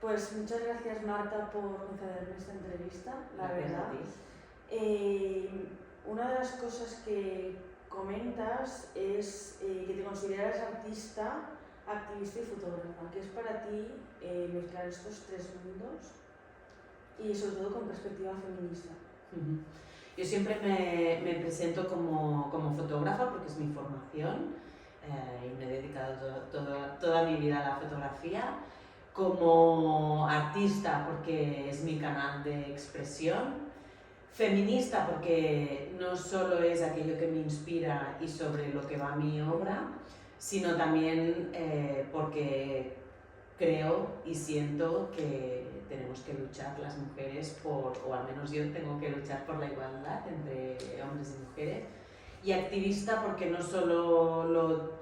Pues muchas gracias, Marta, por concederme esta entrevista, la Gracias verdad. a ti. Una de las cosas que comentas es que te consideras artista, activista y fotógrafa, que es para ti mezclar estos tres mundos y sobre todo con perspectiva feminista. Yo siempre me presento como fotógrafa porque es mi formación y me he dedicado toda mi vida a la fotografía. Como artista porque es mi canal de expresión, feminista porque no solo es aquello que me inspira y sobre lo que va mi obra, sino también porque creo y siento que tenemos que luchar las mujeres o al menos yo tengo que luchar por la igualdad entre hombres y mujeres. Y activista porque no solo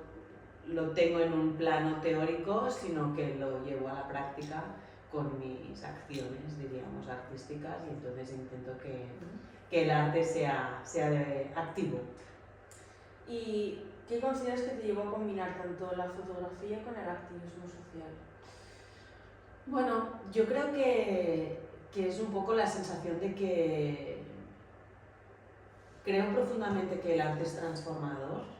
lo tengo en un plano teórico, sino que lo llevo a la práctica con mis acciones, diríamos, artísticas, y entonces intento que el arte sea activo. ¿Y qué consideras que te llevó a combinar tanto la fotografía con el activismo social? Bueno, yo creo que es un poco la sensación de que creo profundamente que el arte es transformador.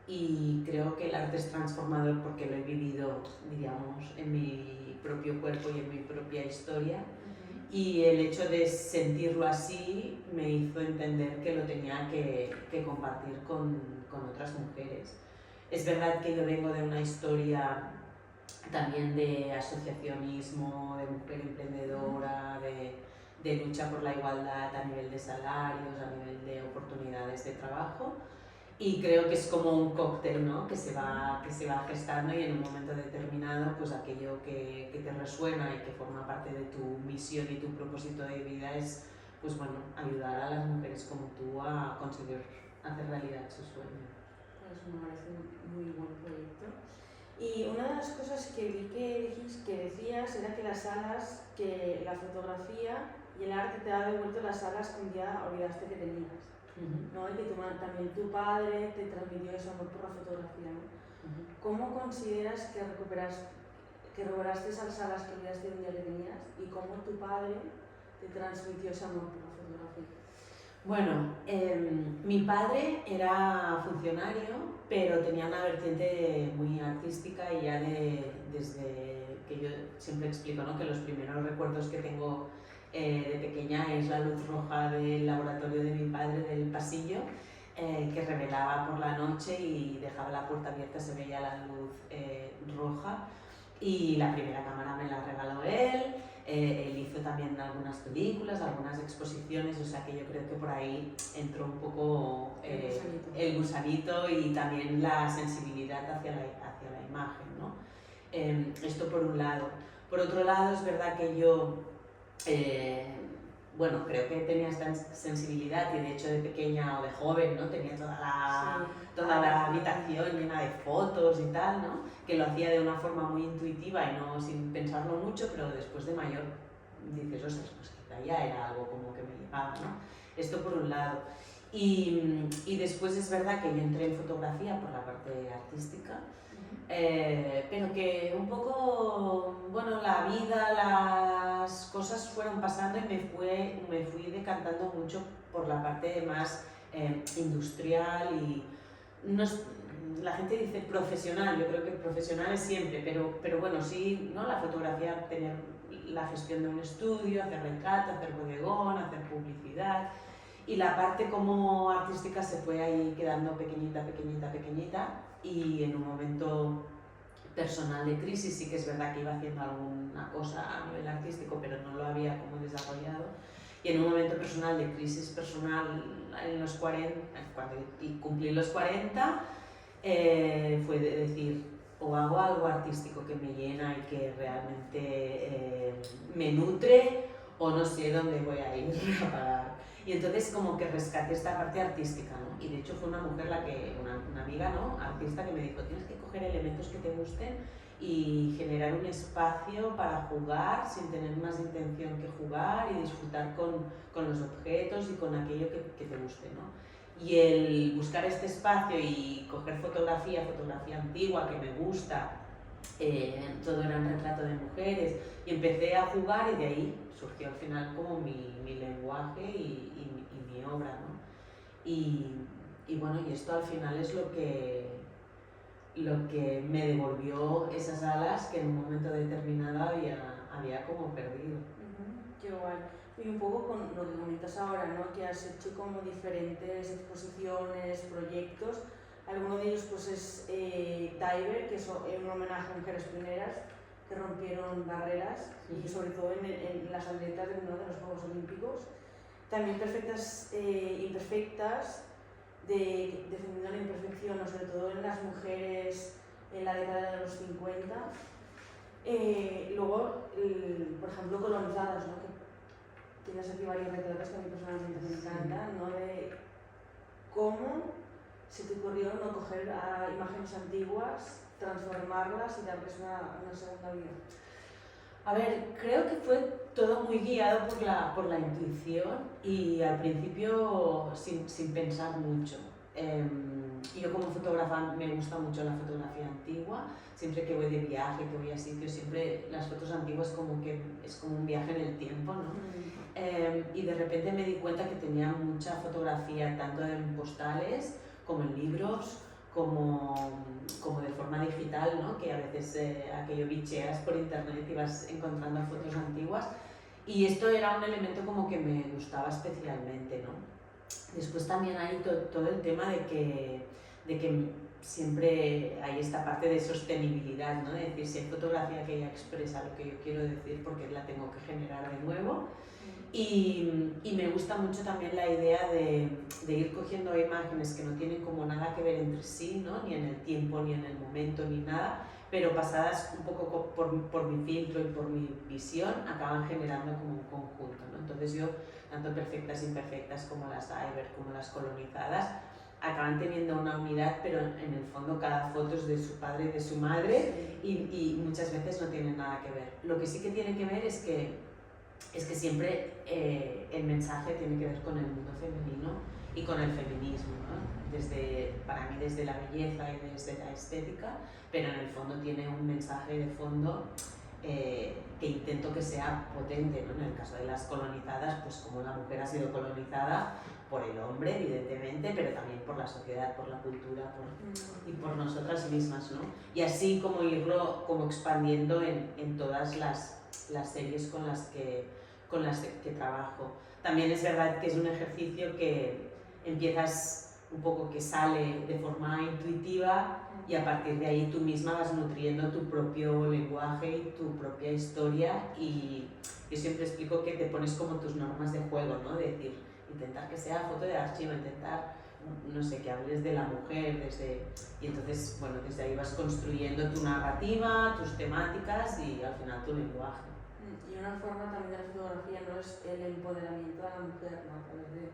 Y creo que el arte es transformador porque lo he vivido, diríamos, en mi propio cuerpo y en mi propia historia. Y el hecho de sentirlo así me hizo entender que lo tenía que compartir con otras mujeres. Es verdad que yo vengo de una historia también de asociacionismo, de mujer emprendedora, de lucha por la igualdad a nivel de salarios, a nivel de oportunidades de trabajo. Y creo que es como un cóctel, ¿no? que se va gestando y en un momento determinado pues aquello que te resuena y que forma parte de tu misión y tu propósito de vida es pues bueno, ayudar a las mujeres como tú a conseguir hacer realidad su sueño. Pues me parece un muy buen proyecto. Y una de las cosas que vi que decías era que las alas, que la fotografía y el arte te ha devuelto las alas que un día olvidaste que tenías. ¿No? Y que también tu padre te transmitió ese amor por la fotografía, ¿no? ¿Cómo consideras que recuperaste esas alas que olvidaste un día que tenías y cómo tu padre te transmitió ese amor por la fotografía? Bueno, mi padre era funcionario, pero tenía una vertiente muy artística y ya desde que yo siempre explico, ¿no? que los primeros recuerdos que tengo de pequeña es la luz roja del laboratorio de mi padre del pasillo, que revelaba por la noche y dejaba la puerta abierta, se veía la luz roja, y la primera cámara me la regaló él. Él hizo también algunas películas, algunas exposiciones, o sea que yo creo que por ahí entró un poco el gusanito y también la sensibilidad hacia la imagen, ¿no? Esto por un lado. Por otro lado, es verdad que yo bueno, creo que tenía esta sensibilidad y de hecho de pequeña o de joven, ¿no? Tenía toda la habitación llena de fotos y tal, ¿no? Que lo hacía de una forma muy intuitiva y no sin pensarlo mucho, pero después de mayor dices, ostras, pues quizá ya era algo como que me llevaba, ¿no? Esto por un lado. Y después es verdad que yo entré en fotografía por la parte artística, pero que un poco, bueno, la vida, las cosas fueron pasando y me fui decantando mucho por la parte más industrial y la gente dice profesional, yo creo que profesional es siempre, pero bueno, sí, ¿no? La fotografía, tener la gestión de un estudio, hacer retrato, hacer bodegón, hacer publicidad, y la parte como artística se fue ahí quedando pequeñita, pequeñita, pequeñita, y en un momento personal de crisis sí que es verdad que iba haciendo alguna cosa a nivel artístico, pero no lo había como desarrollado. Y en un momento personal de crisis personal en los 40, cuando cumplí los 40, fue de decir, o hago algo artístico que me llena y que realmente me nutre, o no sé dónde voy a ir a parar. Y entonces como que rescaté esta parte artística, ¿no? Y de hecho fue una mujer, una amiga, ¿no? Artista, que me dijo, tienes que coger elementos que te gusten y generar un espacio para jugar sin tener más intención que jugar y disfrutar con los objetos y con aquello que te guste, ¿no? Y el buscar este espacio y coger fotografía antigua que me gusta todo era un retrato de mujeres y empecé a jugar y de ahí surgió al final como mi lenguaje y mi obra, ¿no? Y bueno, y esto al final es lo que me devolvió esas alas que en un momento determinado había como perdido. Qué guay. Y un poco con lo que comentas ahora, ¿no? Que has hecho como diferentes exposiciones, proyectos. Alguno de ellos pues es Diver, que es un homenaje a mujeres pioneras que rompieron barreras y sobre todo en las atletas de uno de los Juegos Olímpicos. También Perfectas Imperfectas, defendiendo la imperfección, ¿no? Sobre todo en las mujeres en la década de los 50. Luego, por ejemplo, Colonizadas, ¿no? Que tienes aquí varios retratos que a mí personalmente me encantan, ¿no? De cómo se te ocurrió no coger imágenes antiguas, transformarlas y darles una segunda vida. A ver, creo que fue todo muy guiado por la intuición y al principio sin pensar mucho. Yo como fotógrafa me gusta mucho la fotografía antigua, siempre que voy de viaje, que voy a sitios, siempre las fotos antiguas como que es como un viaje en el tiempo, ¿no? Y de repente me di cuenta que tenía mucha fotografía, tanto en postales como en libros, como de forma digital, ¿no? Que a veces aquello bicheas por internet y vas encontrando fotos antiguas. Y esto era un elemento como que me gustaba especialmente, ¿no? Después también hay todo el tema de que siempre hay esta parte de sostenibilidad, ¿no? De decir, si hay fotografía que ya expresa lo que yo quiero decir, porque la tengo que generar de nuevo. Y me gusta mucho también la idea de ir cogiendo imágenes que no tienen como nada que ver entre sí, ¿no? Ni en el tiempo, ni en el momento, ni nada, pero pasadas un poco por mi filtro y por mi visión, acaban generando como un conjunto, ¿no? Entonces yo, tanto Perfectas Imperfectas como las Diver, como las Colonizadas, acaban teniendo una unidad, pero en el fondo cada foto es de su padre y de su madre y muchas veces no tienen nada que ver. Lo que sí que tiene que ver es que siempre el mensaje tiene que ver con el mundo femenino y con el feminismo, ¿no? Para mí desde la belleza y desde la estética, pero en el fondo tiene un mensaje de fondo que intento que sea potente, ¿no? En el caso de las colonizadas, pues como la mujer ha sido colonizada por el hombre, evidentemente, pero también por la sociedad, por la cultura y por nosotras mismas, ¿no? Y así como irlo como expandiendo en todas las series con las que trabajo. También es verdad que es un ejercicio que empiezas un poco que sale de forma intuitiva y a partir de ahí tú misma vas nutriendo tu propio lenguaje y tu propia historia y yo siempre explico que te pones como tus normas de juego, ¿no? De decir, intentar que sea foto de archivo, intentar, no sé, que hables de la mujer, y entonces, bueno, desde ahí vas construyendo tu narrativa, tus temáticas y al final tu lenguaje. Y una forma también de la fotografía no es el empoderamiento de la mujer, ¿no? A través de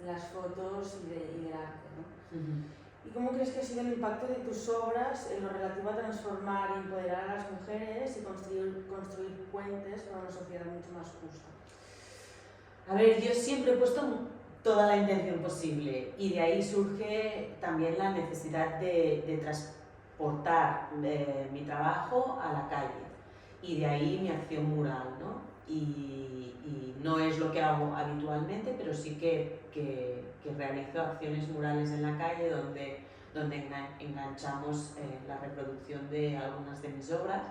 las fotos y del arte, ¿no? ¿Y cómo crees que ha sido el impacto de tus obras en lo relativo a transformar y empoderar a las mujeres y construir puentes para una sociedad mucho más justa? A ver, yo siempre he puesto toda la intención posible y de ahí surge también la necesidad de transportar mi trabajo a la calle y de ahí mi acción mural, ¿no? Y no es lo que hago habitualmente, pero sí que realizo acciones murales en la calle donde enganchamos la reproducción de algunas de mis obras,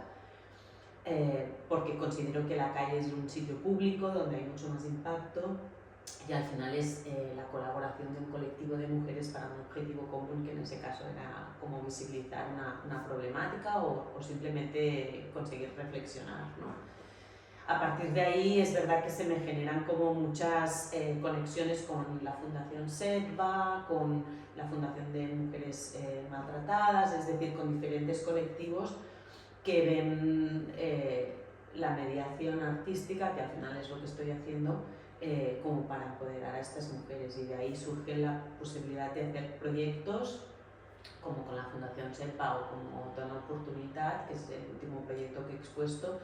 porque considero que la calle es un sitio público donde hay mucho más impacto y al final es la colaboración de un colectivo de mujeres para un objetivo común, que en ese caso era como visibilizar una problemática o simplemente conseguir reflexionar, ¿no? A partir de ahí es verdad que se me generan como muchas conexiones con la Fundación SETBA, con la Fundación de Mujeres Maltratadas, es decir, con diferentes colectivos que ven la mediación artística, que al final es lo que estoy haciendo, como para empoderar a estas mujeres, y de ahí surge la posibilidad de hacer proyectos como con la Fundación SETBA o como Dona Oportunitat, que es el último proyecto que he expuesto,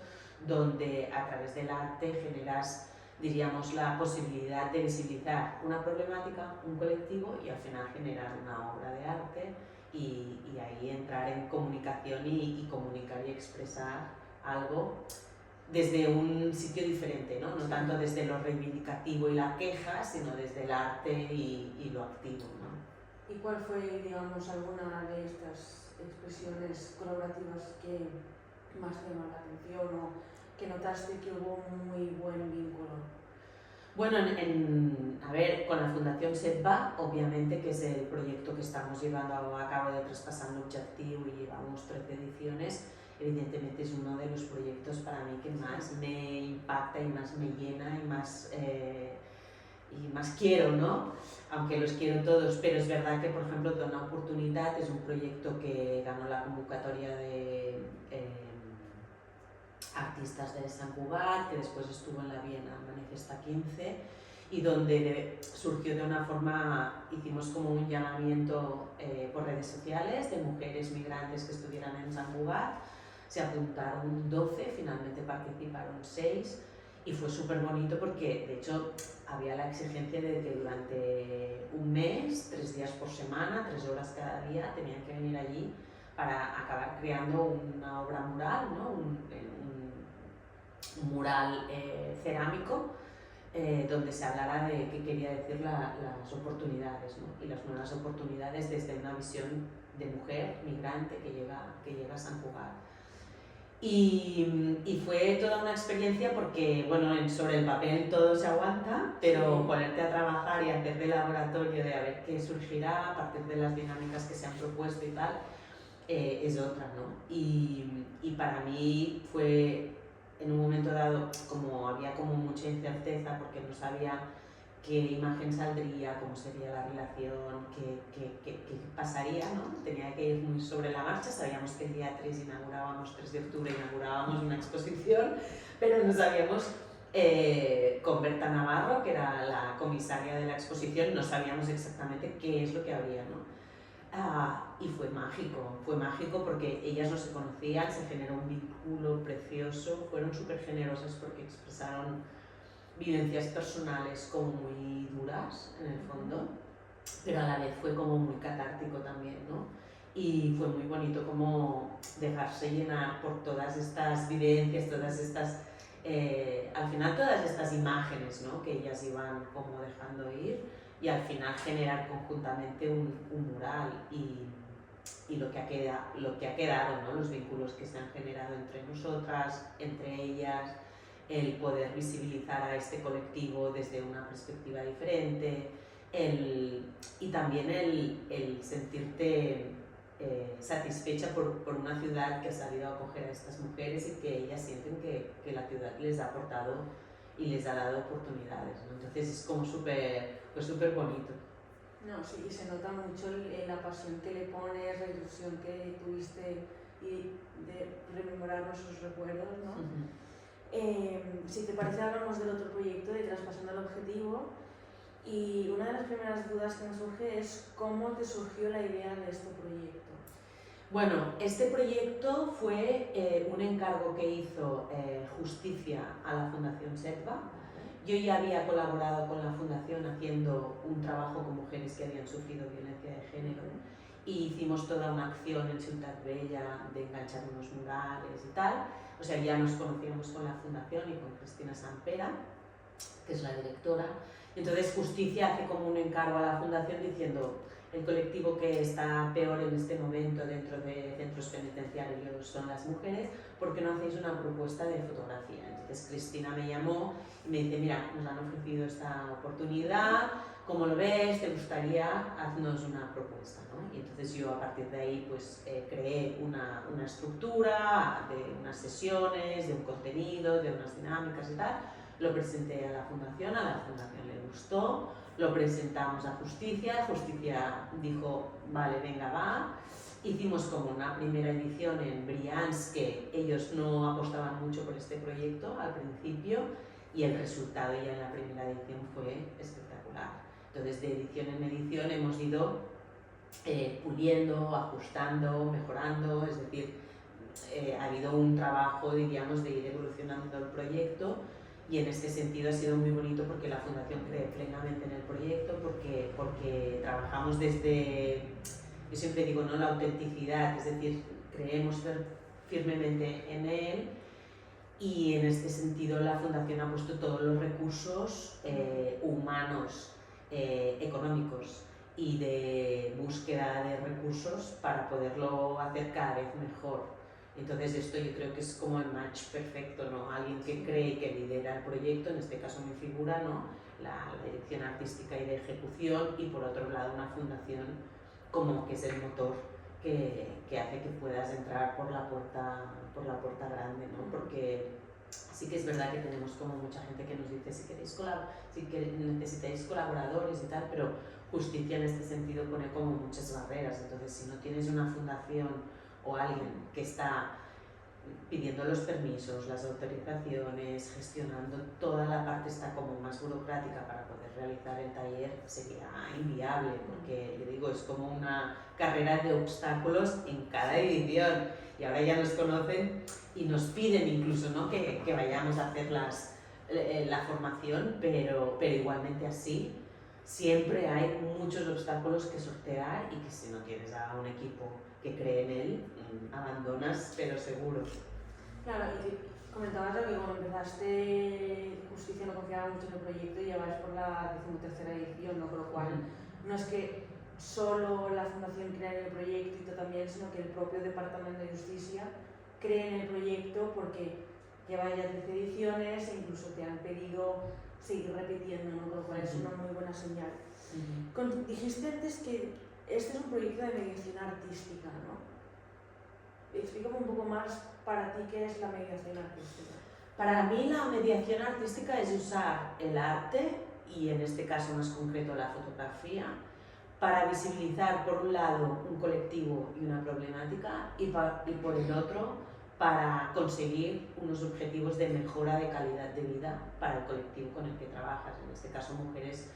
donde a través del arte generas, diríamos, la posibilidad de visibilizar una problemática, un colectivo y al final generar una obra de arte y ahí entrar en comunicación y comunicar y expresar algo desde un sitio diferente, ¿no? No tanto desde lo reivindicativo y la queja, sino desde el arte y lo activo, ¿no? ¿Y cuál fue, digamos, alguna de estas expresiones colaborativas que más te llamó la atención o que notaste que hubo un muy buen vínculo? Bueno, a ver, con la Fundación SETBA, obviamente, que es el proyecto que estamos llevando a cabo de Traspasando Objectiu y llevamos 13 ediciones, evidentemente es uno de los proyectos para mí que más me impacta y más me llena y más quiero, ¿no? Aunque los quiero todos, pero es verdad que, por ejemplo, Dona Oportunitat es un proyecto que ganó la convocatoria de artistas de Sant Cugat, que después estuvo en la Bienal Manifesta 15 y donde surgió de una forma, hicimos como un llamamiento por redes sociales de mujeres migrantes que estuvieran en Sant Cugat, se apuntaron 12, finalmente participaron 6 y fue súper bonito porque de hecho había la exigencia de que durante un mes, 3 días por semana, 3 horas cada día, tenían que venir allí para acabar creando una obra mural, ¿no? un mural cerámico donde se hablara de qué quería decir las oportunidades, ¿no? Y las nuevas oportunidades desde una visión de mujer migrante que llega a Sant Cugat. Y fue toda una experiencia porque, bueno, sobre el papel todo se aguanta, pero sí, ponerte a trabajar y hacer de laboratorio de a ver qué surgirá a partir de las dinámicas que se han propuesto y tal, es otra, ¿no? Y para mí fue, en un momento dado, como había como mucha incerteza porque no sabía qué imagen saldría, cómo sería la relación, qué pasaría, ¿no? Tenía que ir muy sobre la marcha, sabíamos que el día 3 inaugurábamos, 3 de octubre inaugurábamos una exposición, pero no sabíamos, con Berta Navarro, que era la comisaria de la exposición, no sabíamos exactamente qué es lo que habría, ¿no? Y fue mágico porque ellas no se conocían, se generó un vínculo precioso, fueron súper generosas porque expresaron vivencias personales como muy duras en el fondo, pero a la vez fue como muy catártico también, ¿no? Y fue muy bonito como dejarse llenar por todas estas vivencias, todas estas, al final todas estas imágenes, ¿no? Que ellas iban como dejando ir y al final generar conjuntamente un mural y lo que ha quedado, ¿no? Los vínculos que se han generado entre nosotras, entre ellas, el poder visibilizar a este colectivo desde una perspectiva diferente, y también el sentirte satisfecha por una ciudad que ha sabido acoger a estas mujeres y que ellas sienten que la ciudad les ha aportado y les ha dado oportunidades, ¿no? Entonces es como fue súper bonito. No, sí, y se nota mucho la pasión que le pones, la ilusión que tuviste y de rememorar esos recuerdos, ¿no? Si te parece, hablamos del otro proyecto de Traspasando el Objetivo y una de las primeras dudas que me surge es ¿cómo te surgió la idea de este proyecto? Bueno, este proyecto fue un encargo que hizo Justicia a la Fundación SETBA. Yo ya había colaborado con la Fundación haciendo un trabajo con mujeres que habían sufrido violencia de género y hicimos toda una acción en Ciutat Bella de enganchar unos murales y tal. O sea, ya nos conocíamos con la Fundación y con Cristina Sampera, que es la directora. Entonces Justicia hace como un encargo a la Fundación diciendo el colectivo que está peor en este momento dentro de centros penitenciarios son las mujeres, ¿por qué no hacéis una propuesta de fotografía? Entonces Cristina me llamó y me dice, mira, nos han ofrecido esta oportunidad, ¿cómo lo ves? ¿Te gustaría? Haznos una propuesta, ¿no? Y entonces yo a partir de ahí pues creé una estructura de unas sesiones, de un contenido, de unas dinámicas y tal, lo presenté a la Fundación le gustó, lo presentamos a Justicia, Justicia dijo, vale, venga, va. Hicimos como una primera edición en Brians, que ellos no apostaban mucho por este proyecto al principio, y el resultado ya en la primera edición fue espectacular. Entonces, de edición en edición hemos ido puliendo, ajustando, mejorando, es decir, ha habido un trabajo, diríamos, de ir evolucionando el proyecto. Y en este sentido ha sido muy bonito porque la Fundación cree plenamente en el proyecto, porque trabajamos desde yo siempre digo, ¿no? La autenticidad, es decir, creemos firmemente en él y en este sentido la Fundación ha puesto todos los recursos humanos, económicos y de búsqueda de recursos para poderlo hacer cada vez mejor. Entonces esto yo creo que es como el match perfecto, ¿no? Alguien que cree y que lidera el proyecto, en este caso mi figura, ¿no? La dirección artística y de ejecución, y por otro lado una fundación como que es el motor que hace que puedas entrar por la puerta grande, ¿no? Porque sí que es verdad que tenemos como mucha gente que nos dice si necesitáis colaboradores y tal, pero justicia en este sentido pone como muchas barreras. Entonces, si no tienes una fundación o alguien que está pidiendo los permisos, las autorizaciones, gestionando toda la parte está como más burocrática para poder realizar el taller, sería inviable, porque yo digo, es como una carrera de obstáculos en cada edición, y ahora ya nos conocen y nos piden incluso, ¿no? que vayamos a hacer la formación, pero igualmente así siempre hay muchos obstáculos que sortear, y que si no tienes a un equipo que cree en él, abandonas, pero seguro. Claro, y comentabas que cuando empezaste Justicia no confiaba mucho en el proyecto y ya vais por la 13ª edición, ¿no? Con lo cual no es que solo la Fundación crea en el proyecto también, sino que el propio Departamento de Justicia cree en el proyecto porque lleva ya 13 ediciones e incluso te han pedido seguir repitiendo, ¿no? Con lo cual es una muy buena señal. Dijiste antes que este es un proyecto de mediación artística, ¿no? Explícame un poco más para ti qué es la mediación artística. Para mí la mediación artística es usar el arte, y en este caso más concreto la fotografía, para visibilizar por un lado un colectivo y una problemática, y por el otro para conseguir unos objetivos de mejora de calidad de vida para el colectivo con el que trabajas, en este caso mujeres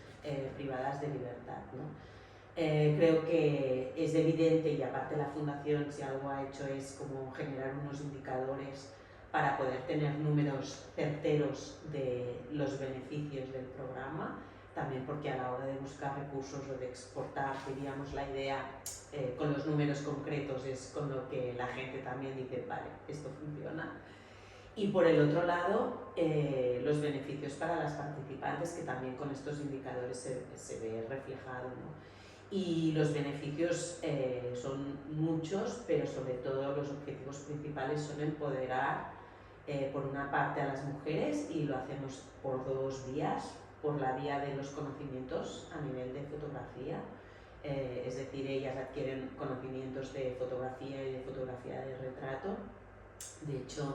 privadas de libertad, ¿no? Creo que es evidente, y aparte la Fundación si algo ha hecho es como generar unos indicadores para poder tener números certeros de los beneficios del programa, también porque a la hora de buscar recursos o de exportar, diríamos, la idea con los números concretos es con lo que la gente también dice, vale, esto funciona. Y por el otro lado, los beneficios para las participantes, que también con estos indicadores se ve reflejado, ¿no? Y los beneficios son muchos, pero sobre todo los objetivos principales son empoderar por una parte a las mujeres, y lo hacemos por dos vías: por la vía de los conocimientos a nivel de fotografía, es decir, ellas adquieren conocimientos de fotografía y de fotografía de retrato. De hecho,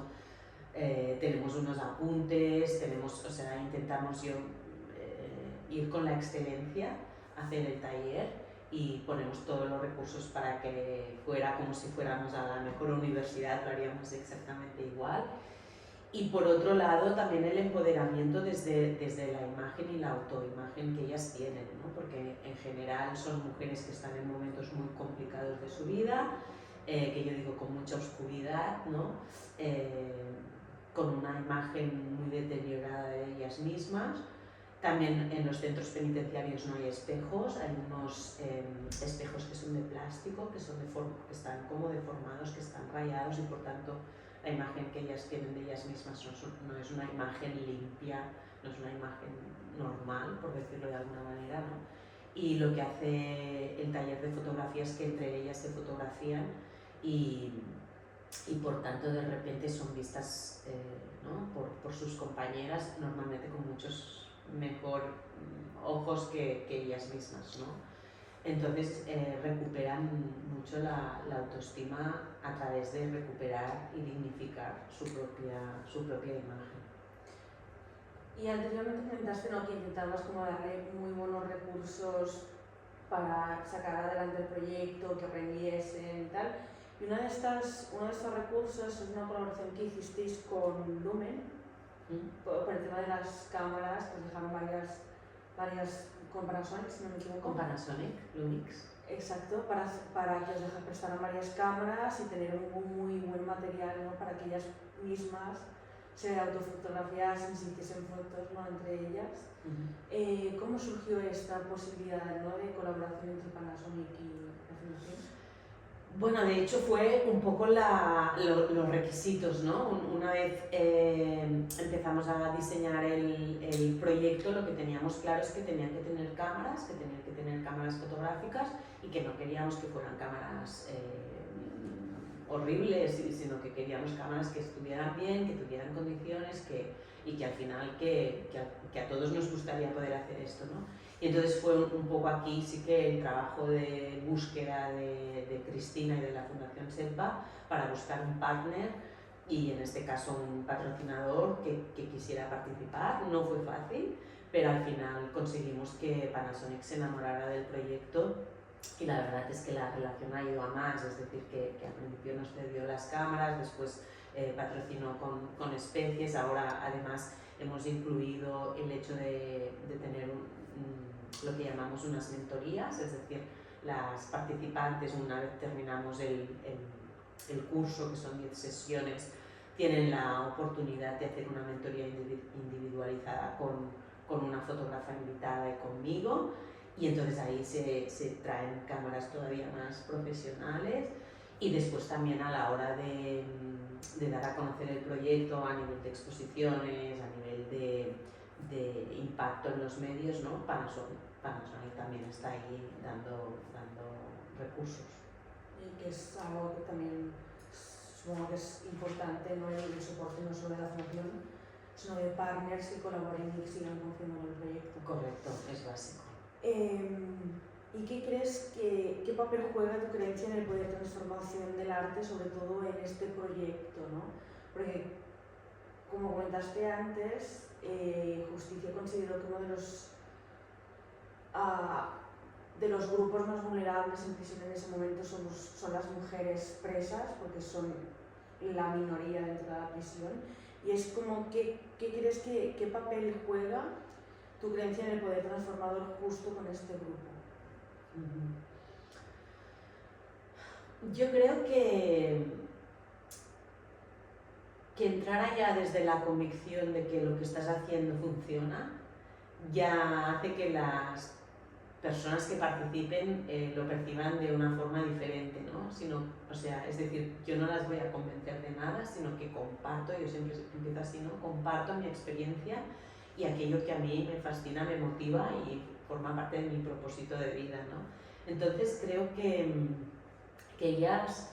tenemos unos apuntes, intentamos ir con la excelencia, hacer el taller, y ponemos todos los recursos para que fuera como si fuéramos a la mejor universidad, lo haríamos exactamente igual. Y por otro lado también el empoderamiento desde la imagen y la autoimagen que ellas tienen, ¿no? Porque en general son mujeres que están en momentos muy complicados de su vida, que yo digo con mucha oscuridad, ¿no? Con una imagen muy deteriorada de ellas mismas. También en los centros penitenciarios no hay espejos, hay unos espejos que son de plástico, que están como deformados, que están rayados, y por tanto la imagen que ellas tienen de ellas mismas no es una imagen limpia, no es una imagen normal, por decirlo de alguna manera, ¿no? Y lo que hace el taller de fotografía es que entre ellas se fotografían, y por tanto de repente son vistas ¿no? por sus compañeras, normalmente con muchos mejor ojos que ellas mismas, ¿no? Entonces recuperan mucho la autoestima a través de recuperar y dignificar su propia imagen. Y anteriormente comentaste, ¿no?, que intentabas como darle muy buenos recursos para sacar adelante el proyecto, que aprendiesen y tal. Y uno de estos recursos es una colaboración que hicisteis con Lumen, por el tema de las cámaras, pues dejaron varias con Panasonic, si no me equivoco. Con Panasonic, Lumix. Exacto, para que os prestaran varias cámaras y tener un muy buen material, ¿no?, para que ellas mismas se autofotografiasen, se hiciesen fotos, ¿no?, entre ellas. ¿Cómo surgió esta posibilidad, ¿no?, de colaboración entre Panasonic y la Fundación? Bueno, de hecho fue un poco los requisitos, ¿no? Una vez empezamos a diseñar el proyecto, lo que teníamos claro es que tenían que tener cámaras fotográficas y que no queríamos que fueran cámaras horribles, sino que queríamos cámaras que estuvieran bien, que tuvieran condiciones y que al final que a todos nos gustaría poder hacer esto, ¿no? Y entonces fue un poco aquí sí que el trabajo de búsqueda de Cristina y de la Fundación SEDPA para buscar un partner y en este caso un patrocinador que quisiera participar. No fue fácil, pero al final conseguimos que Panasonic se enamorara del proyecto y la verdad es que la relación ha ido a más, es decir, que al principio nos cedió las cámaras, después patrocinó con especies, ahora además hemos incluido el hecho de tener lo que llamamos unas mentorías, es decir, las participantes una vez terminamos el curso, que son 10 sesiones, tienen la oportunidad de hacer una mentoría individualizada con una fotógrafa invitada y conmigo, y entonces ahí se traen cámaras todavía más profesionales y después también a la hora de dar a conocer el proyecto a nivel de exposiciones, a nivel de impacto en los medios, ¿no? Panasonic también está ahí dando recursos. Y que es algo que también supongo que es importante, ¿no? El soporte no solo de la fundación, sino de partners que colaboren y que sigan confiando en el proyecto. Correcto, es básico. ¿Y qué crees qué papel juega tu creencia en el poder de transformación del arte, sobre todo en este proyecto, ¿no? Porque, como comentaste antes, Justicia consideró que uno de los grupos más vulnerables en prisión en ese momento son las mujeres presas, porque son la minoría dentro de la prisión. Y es como, ¿qué crees qué papel juega tu creencia en el poder transformador justo con este grupo? Yo creo que entrar ya desde la convicción de que lo que estás haciendo funciona ya hace que las personas que participen lo perciban de una forma diferente, ¿no? Es decir, yo no las voy a convencer de nada, sino que comparto, yo siempre empiezo así, ¿no? Comparto mi experiencia y aquello que a mí me fascina, me motiva y forma parte de mi propósito de vida, ¿no? Entonces creo que ellas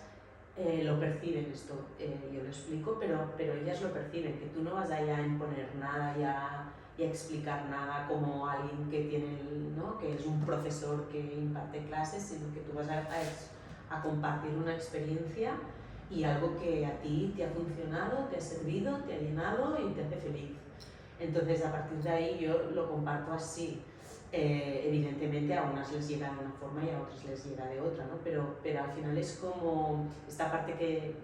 lo perciben esto, yo lo explico, pero ellas lo perciben, que tú no vas allá a imponer nada y a explicar nada como alguien que tiene, ¿no? Que es un profesor que imparte clases, sino que tú vas a compartir una experiencia y algo que a ti te ha funcionado, te ha servido, te ha llenado y te hace feliz. Entonces a partir de ahí yo lo comparto así. Evidentemente a unas les llega de una forma y a otras les llega de otra, ¿no? Pero al final es como esta parte que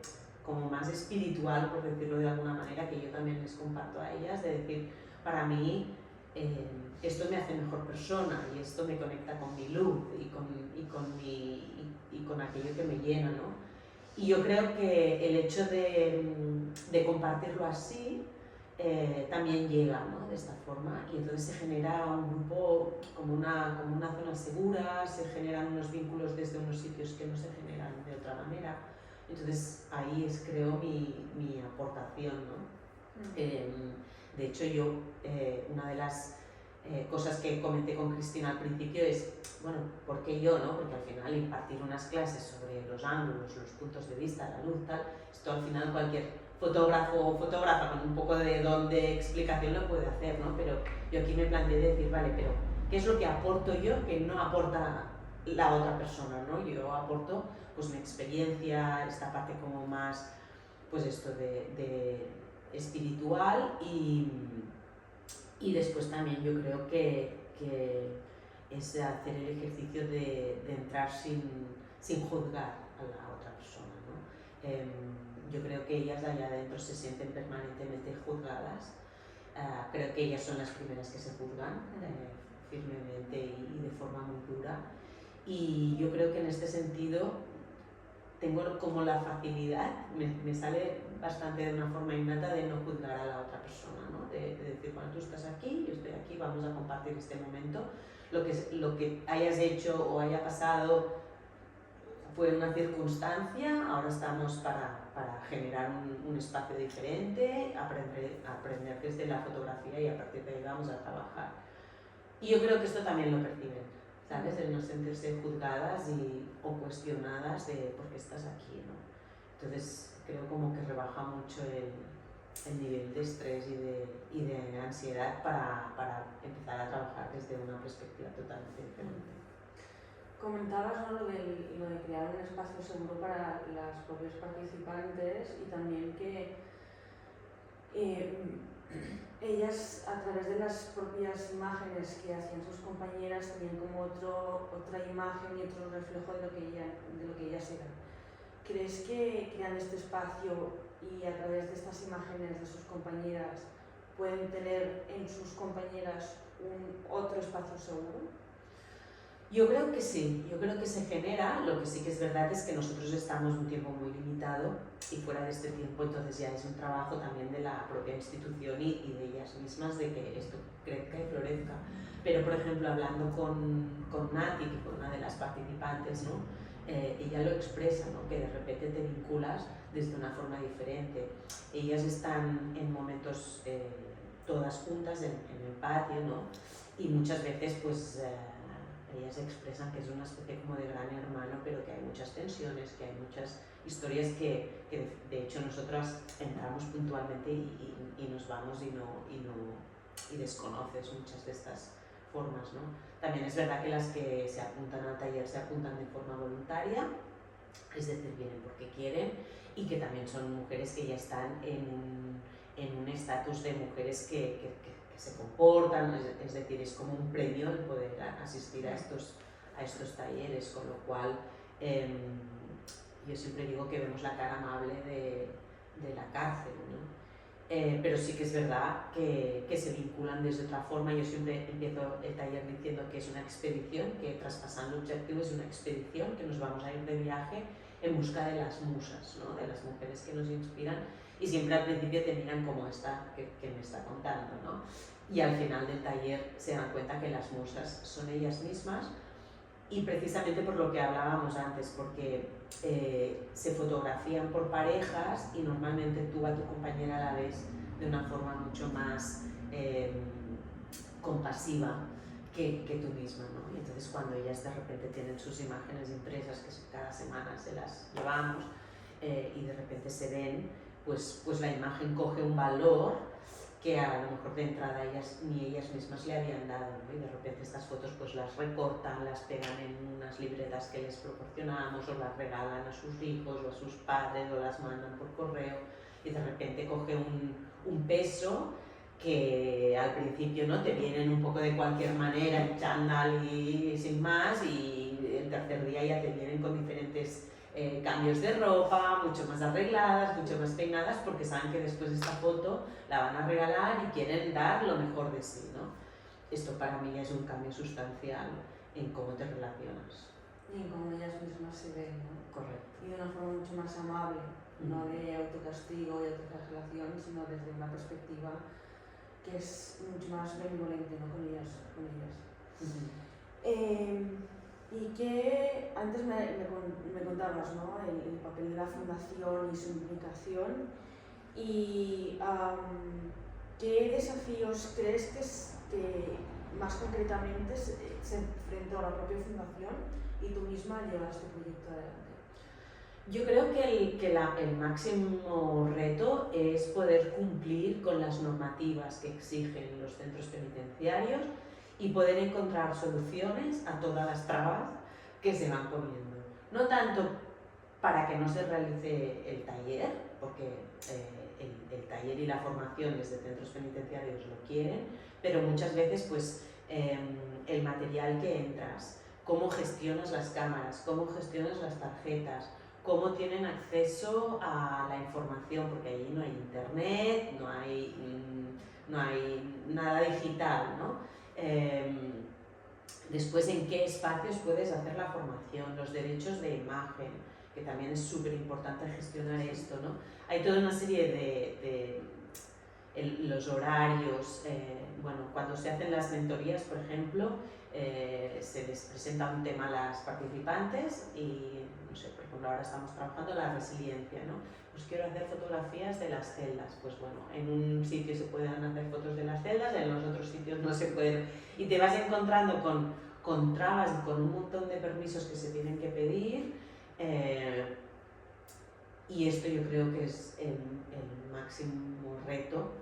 como más espiritual, por decirlo de alguna manera, que yo también les comparto a ellas, de decir, para mí esto me hace mejor persona y esto me conecta con mi luz y con aquello que me llena, ¿no? Y yo creo que el hecho de compartirlo así también llega, ¿no? De esta forma, y entonces se genera un grupo como una zona segura, se generan unos vínculos desde unos sitios que no se generan de otra manera. Entonces ahí es, creo, mi aportación, ¿no? De hecho yo, una de las cosas que comenté con Cristina al principio es, bueno, ¿por qué yo, no? Porque al final impartir unas clases sobre los ángulos, los puntos de vista, la luz, tal, esto al final cualquier fotógrafo o fotógrafa con un poco de don de explicación lo puede hacer, ¿no? Pero yo aquí me planteé decir, vale, pero ¿qué es lo que aporto yo que no aporta la otra persona, ¿no? Yo aporto pues mi experiencia, esta parte como más, pues esto de espiritual y después también yo creo que es hacer el ejercicio de entrar sin juzgar a la otra persona, ¿no? Yo creo que ellas allá adentro se sienten permanentemente juzgadas. Creo que ellas son las primeras que se juzgan firmemente y de forma muy dura. Y yo creo que en este sentido tengo como la facilidad, me sale bastante de una forma innata de no juzgar a la otra persona, ¿no? De decir, bueno, tú estás aquí, yo estoy aquí, vamos a compartir este momento. Lo que hayas hecho o haya pasado fue una circunstancia, ahora estamos para generar un espacio diferente, aprender desde la fotografía y a partir de ahí vamos a trabajar. Y yo creo que esto también lo perciben, ¿sabes? El no sentirse juzgadas o cuestionadas de por qué estás aquí, ¿no? Entonces creo como que rebaja mucho el nivel de estrés y de ansiedad para empezar a trabajar desde una perspectiva totalmente diferente. Comentabas, ¿no?, lo de crear un espacio seguro para las propias participantes y también que ellas, a través de las propias imágenes que hacían sus compañeras, tenían como otra imagen y otro reflejo de lo que ellas eran. ¿Crees que crean este espacio y a través de estas imágenes de sus compañeras pueden tener en sus compañeras otro espacio seguro? Yo creo que sí, yo creo que se genera, lo que sí que es verdad es que nosotros estamos un tiempo muy limitado y fuera de este tiempo entonces ya es un trabajo también de la propia institución y de ellas mismas de que esto crezca y florezca. Pero por ejemplo hablando con Nati, que fue una de las participantes, ¿no? Ella lo expresa, ¿no? Que de repente te vinculas desde una forma diferente. Ellas están en momentos todas juntas en el patio, ¿no? Y muchas veces pues ellas expresan que es una especie como de gran hermano, pero que hay muchas tensiones, que hay muchas historias que de hecho nosotras entramos puntualmente y nos vamos y desconoces muchas de estas formas, ¿no? También es verdad que las que se apuntan al taller se apuntan de forma voluntaria, es decir, vienen porque quieren y que también son mujeres que ya están en un estatus de mujeres que se comportan, es decir, es como un premio el poder asistir a estos talleres, con lo cual yo siempre digo que vemos la cara amable de la cárcel, ¿no? Pero sí que es verdad que se vinculan desde otra forma. Yo siempre empiezo el taller diciendo que es una expedición, que traspasando el objetivo es una expedición, que nos vamos a ir de viaje en busca de las musas, ¿no? De las mujeres que nos inspiran, y siempre al principio te miran como esta que me está contando, ¿no? Y al final del taller se dan cuenta que las musas son ellas mismas, y precisamente por lo que hablábamos antes, porque se fotografían por parejas y normalmente tú a tu compañera la ves de una forma mucho más compasiva que tú misma, ¿no? Y entonces cuando ellas de repente tienen sus imágenes impresas, que cada semana se las llevamos, y de repente se ven, pues la imagen coge un valor que a lo mejor de entrada ni ellas mismas le habían dado, ¿no? Y de repente estas fotos pues las recortan, las pegan en unas libretas que les proporcionamos, o las regalan a sus hijos o a sus padres, o las mandan por correo, y de repente coge un peso que al principio, ¿no?, te vienen un poco de cualquier manera, en chándal y sin más, y el tercer día ya te vienen con diferentes cambios de ropa, mucho más arregladas, mucho más peinadas, porque saben que después de esta foto la van a regalar y quieren dar lo mejor de sí, ¿no? Esto para mí es un cambio sustancial en cómo te relacionas. Y en cómo ellas mismas se ven, ¿no? Correcto. Y de una forma mucho más amable, no de autocastigo y autoflagelación, sino desde una perspectiva que es mucho más benevolente, ¿no?, con ellas. Y que antes me contabas, ¿no?, el papel de la fundación y su implicación, y ¿qué desafíos crees que más concretamente se enfrentó a la propia fundación y tú misma al llevar este proyecto adelante? Yo creo que el máximo reto es poder cumplir con las normativas que exigen los centros penitenciarios y poder encontrar soluciones a todas las trabas que se van poniendo. No tanto para que no se realice el taller, porque el taller y la formación desde centros penitenciarios lo quieren, pero muchas veces pues el material que entras, cómo gestionas las cámaras, cómo gestionas las tarjetas, cómo tienen acceso a la información, porque allí no hay internet, no hay nada digital, ¿no? Después, en qué espacios puedes hacer la formación, los derechos de imagen, que también es súper importante gestionar esto, ¿no? Hay toda una serie de los horarios. Bueno, cuando se hacen las mentorías, por ejemplo, se les presenta un tema a las participantes y, no sé, por ejemplo, ahora estamos trabajando la resiliencia, ¿no? Pues quiero hacer fotografías de las celdas. Pues bueno, en un sitio se pueden hacer fotos de las celdas, en los otros sitios no se pueden. Y te vas encontrando con trabas y con un montón de permisos que se tienen que pedir. Y esto yo creo que es el máximo reto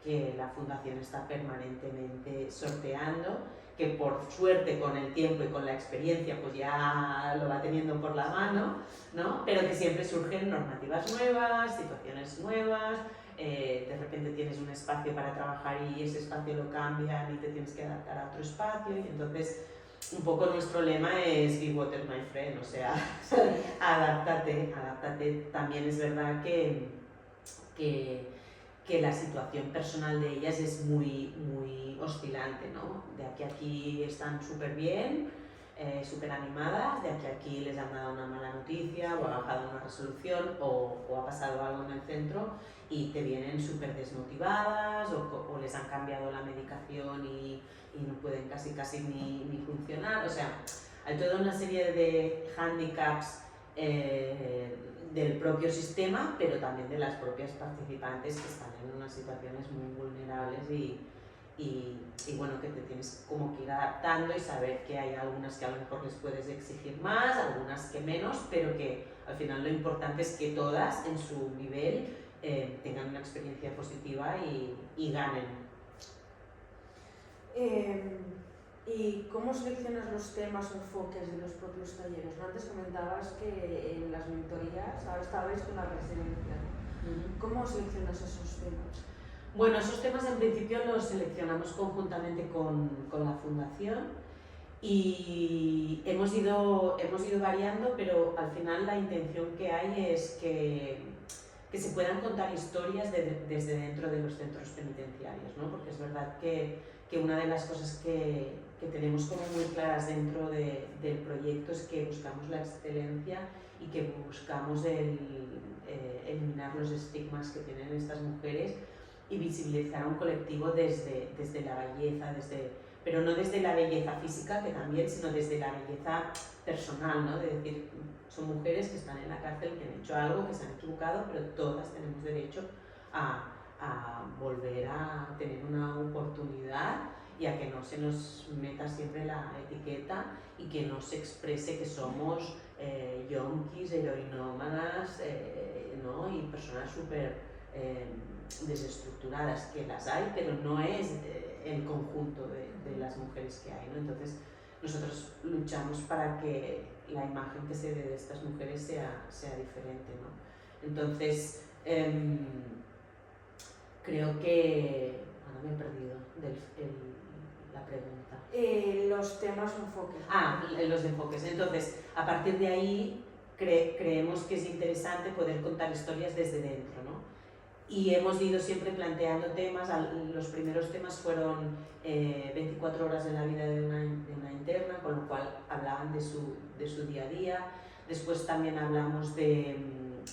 que la Fundación está permanentemente sorteando, que por suerte con el tiempo y con la experiencia pues ya lo va teniendo por la mano, ¿no? Pero que siempre surgen normativas nuevas, situaciones nuevas, de repente tienes un espacio para trabajar y ese espacio lo cambian y te tienes que adaptar a otro espacio, y entonces un poco nuestro lema es be water my friend, o sea, adáptate. También es verdad que la situación personal de ellas es muy oscilante, ¿no? De aquí a aquí están súper bien, súper animadas, de aquí a aquí les han dado una mala noticia o ha bajado una resolución o ha pasado algo en el centro y te vienen súper desmotivadas o les han cambiado la medicación y no pueden casi ni funcionar. O sea, hay toda una serie de handicaps del propio sistema, pero también de las propias participantes que están en unas situaciones muy vulnerables y bueno, que te tienes como que ir adaptando y saber que hay algunas que a lo mejor les puedes exigir más, algunas que menos, pero que al final lo importante es que todas en su nivel tengan una experiencia positiva y ganen. ¿Y cómo seleccionas los temas o enfoques de los propios talleres? Antes comentabas que en las mentorías ahora estabais con la resiliencia. ¿Cómo seleccionas esos temas? Bueno, esos temas en principio los seleccionamos conjuntamente con la Fundación y hemos ido variando, pero al final la intención que hay es que se puedan contar historias desde dentro de los centros penitenciarios, ¿no? Porque es verdad que una de las cosas que tenemos como muy claras dentro del proyecto es que buscamos la excelencia y que buscamos eliminar los estigmas que tienen estas mujeres y visibilizar a un colectivo desde la belleza, pero no desde la belleza física, que también, sino desde la belleza personal, ¿no? De decir, son mujeres que están en la cárcel, que han hecho algo, que se han equivocado, pero todas tenemos derecho a volver a tener una oportunidad y a que no se nos meta siempre la etiqueta y que no se exprese que somos yonkis, heroinómanas, ¿no? Y personas súper desestructuradas, que las hay, pero no es el conjunto de las mujeres que hay, ¿no? Entonces nosotros luchamos para que la imagen que se ve de estas mujeres sea diferente, ¿no? Entonces creo que ahora me he perdido la pregunta. Los temas o enfoques. Los enfoques. Entonces, a partir de ahí creemos que es interesante poder contar historias desde dentro, ¿no? Y hemos ido siempre planteando temas. Los primeros temas fueron 24 horas en la vida de una interna, con lo cual hablaban de su día a día. Después también hablamos de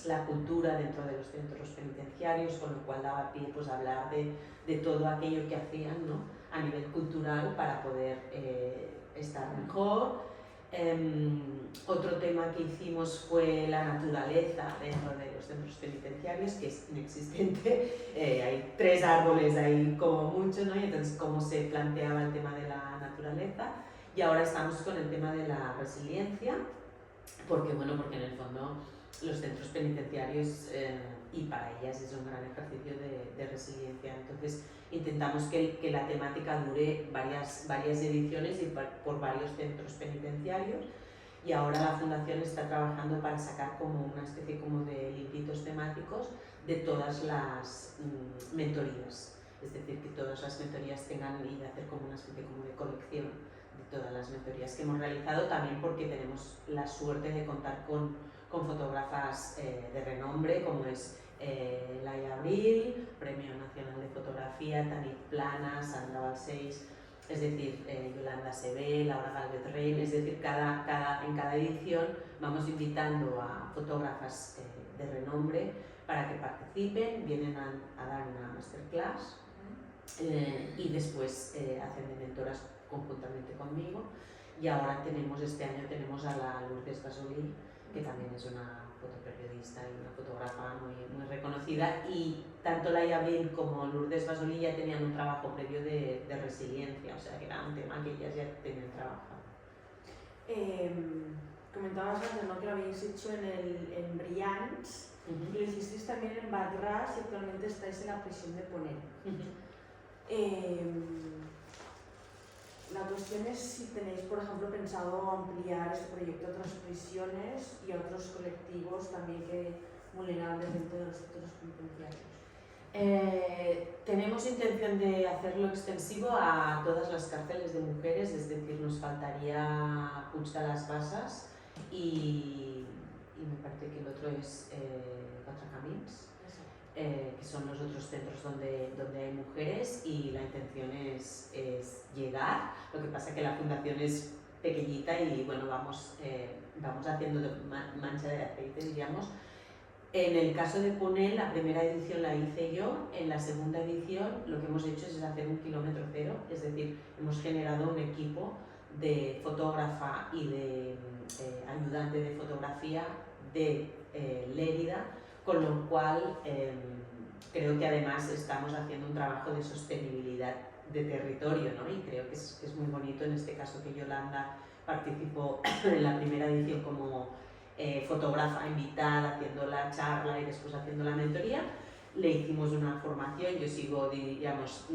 la cultura dentro de los centros penitenciarios, con lo cual daba pie pues, a hablar de todo aquello que hacían, ¿no? A nivel cultural para poder estar mejor. Otro tema que hicimos fue la naturaleza dentro de los centros penitenciarios, que es inexistente. Hay 3 árboles ahí como mucho, ¿no? Y entonces cómo se planteaba el tema de la naturaleza. Y ahora estamos con el tema de la resiliencia, porque en el fondo los centros penitenciarios y para ellas es un gran ejercicio de resiliencia. Entonces intentamos que la temática dure varias ediciones y por varios centros penitenciarios, y ahora la Fundación está trabajando para sacar como una especie como de libritos temáticos de todas las mentorías, es decir, que todas las mentorías tengan y hacer como una especie como de colección de todas las mentorías que hemos realizado, también porque tenemos la suerte de contar con fotógrafas de renombre como es Laia Abril, Premio Nacional de Fotografía, Tanit Planas, Sandra Balcells, es decir, Yolanda Sebel, Laura Galvez Rein, es decir, en cada edición vamos invitando a fotógrafas de renombre para que participen, vienen a dar una masterclass y después hacen de mentoras conjuntamente conmigo. Y ahora este año tenemos a la Lourdes Basolí, que también es una fotoperiodista y una fotógrafa muy reconocida, y tanto Laia Abril como Lourdes Basolí ya tenían un trabajo previo de resiliencia, o sea que era un tema que ellas ya tenían trabajado. Comentabas antes, ¿no?, que lo habéis hecho en Brians, y lo hicisteis también en Badras, y actualmente estáis en la prisión de Ponent. La cuestión es si tenéis, por ejemplo, pensado ampliar este proyecto a otras prisiones y a otros colectivos también vulnerables dentro de los centros penitenciarios. Tenemos intención de hacerlo extensivo a todas las cárceles de mujeres, es decir, nos faltaría Puig de las Basas y me parece que el otro es Quatre Camins, que son los otros centros donde hay mujeres, y la intención es llegar. Lo que pasa es que la fundación es pequeñita y bueno, vamos haciendo mancha de aceite, diríamos. En el caso de Ponent, la primera edición la hice yo. En la segunda edición lo que hemos hecho es hacer un kilómetro cero, es decir, hemos generado un equipo de fotógrafa y de ayudante de fotografía de Lérida, con lo cual creo que además estamos haciendo un trabajo de sostenibilidad de territorio, ¿no? Y creo que es muy bonito en este caso que Yolanda participó en la primera edición como fotógrafa invitada, haciendo la charla y después haciendo la mentoría. Le hicimos una formación, yo sigo, diríamos,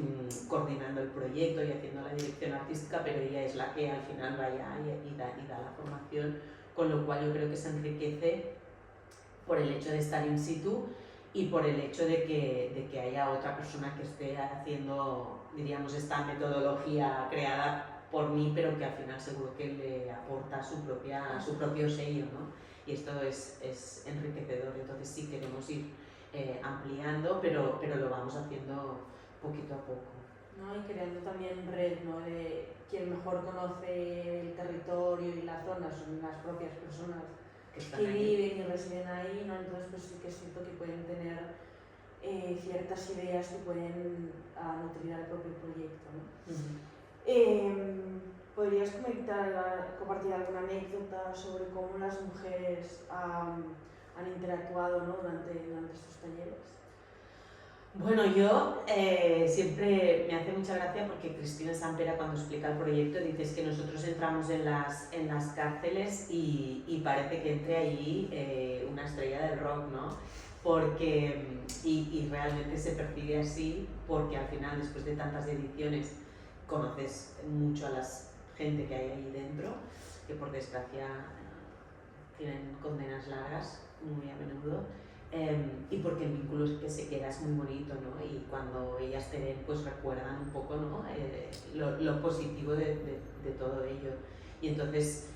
coordinando el proyecto y haciendo la dirección artística, pero ella es la que al final vaya y da la formación, con lo cual yo creo que se enriquece por el hecho de estar in situ y por el hecho de que haya otra persona que esté haciendo, diríamos, esta metodología creada por mí, pero que al final seguro que le aporta su propio sello, ¿no? Y esto es enriquecedor, entonces sí queremos ir ampliando, pero lo vamos haciendo poquito a poco. ¿No? Y creando también red, ¿no?, de quien mejor conoce el territorio y la zona son las propias personas que viven y residen ahí, ¿no? Entonces pues sí que siento que pueden tener ciertas ideas que pueden nutrir al propio proyecto, ¿no? ¿Podrías compartir alguna anécdota sobre cómo las mujeres han interactuado, ¿no?, durante estos talleres? Bueno, yo siempre me hace mucha gracia porque Cristina Sampera, cuando explica el proyecto, dice que nosotros entramos en las cárceles y parece que entre ahí una estrella del rock, ¿no? Porque, y realmente se percibe así, porque al final, después de tantas ediciones, conoces mucho a la gente que hay ahí dentro, que por desgracia tienen condenas largas muy a menudo. Y porque el vínculo que se queda es muy bonito, ¿no? Y cuando ellas te ven, pues recuerdan un poco, ¿no?, lo positivo de todo ello. Y entonces,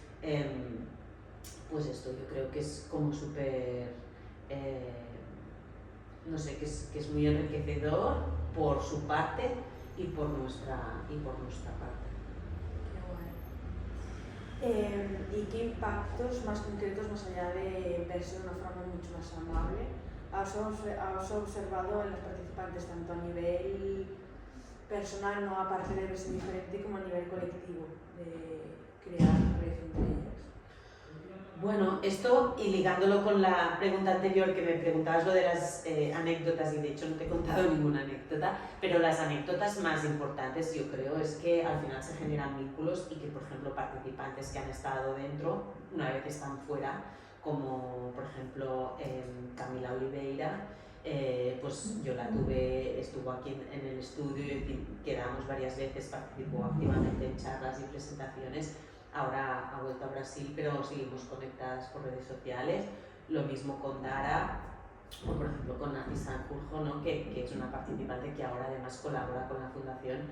pues esto yo creo que es como súper, no sé, que es muy enriquecedor por su parte y por nuestra parte. ¿Y qué impactos más concretos, más allá de verse de una forma mucho más amable, has observado en los participantes, tanto a nivel personal, no aparte de verse diferente, como a nivel colectivo, de crear red entre ellas? Bueno, esto, y ligándolo con la pregunta anterior que me preguntabas lo de las anécdotas, y de hecho no te he contado ninguna anécdota, pero las anécdotas más importantes yo creo es que al final se generan vínculos y que, por ejemplo, participantes que han estado dentro, una vez están fuera, como por ejemplo Camila Oliveira, pues yo la tuve, estuvo aquí en el estudio y quedamos varias veces, participó activamente en charlas y presentaciones. Ahora ha vuelto a Brasil, pero seguimos conectadas por redes sociales. Lo mismo con Dara, o por ejemplo con Nati Sanjurjo, ¿no?, que es una participante que ahora además colabora con la Fundación